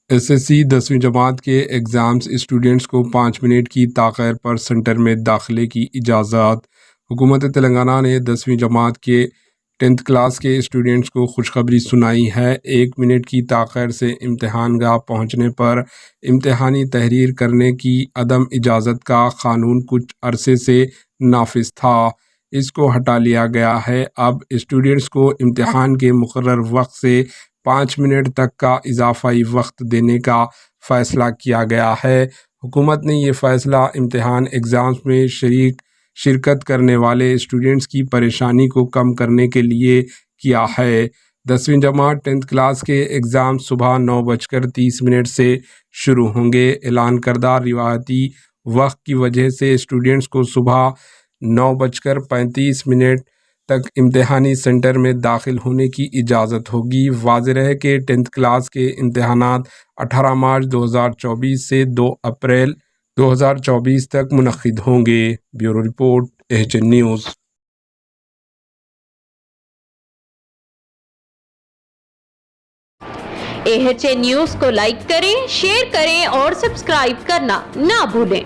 SSC 10ویں جماعت کے exams students کو 5 منٹ کی تاخیر پر سینٹر میں داخلے کی اجازت۔ حکومت تلنگانہ نے 10ویں جماعت کے 10th کلاس کے اسٹوڈنٹس کو خوشخبری سنائی ہے۔ 1 منٹ کی تاخیر سے امتحان گاہ پہنچنے پر امتحانی تحریر کرنے کی عدم اجازت کا قانون کچھ عرصے سے نافذ تھا، اس کو ہٹا لیا گیا ہے۔ اب اسٹوڈنٹس کو امتحان کے مقرر وقت سے 5 منٹ تک کا اضافی وقت دینے کا فیصلہ کیا گیا ہے۔ حکومت نے یہ فیصلہ امتحان ایگزامز میں شرکت کرنے والے اسٹوڈنٹس کی پریشانی کو کم کرنے کے لیے کیا ہے۔ 10ویں جماعت 10th کلاس کے ایگزام صبح 9:30 سے شروع ہوں گے۔ اعلان کردہ روایتی وقت کی وجہ سے اسٹوڈنٹس کو صبح 9:35 تک امتحانی سینٹر میں داخل ہونے کی اجازت ہوگی۔ واضح رہے کہ 10th کلاس کے امتحانات 18 مارچ 2024 سے 2 اپریل 2024 تک منعقد ہوں گے۔ Bureau report AHN news. AHN news کو لائک کریں، شیئر کریں اور سبسکرائب کرنا نہ بھولیں۔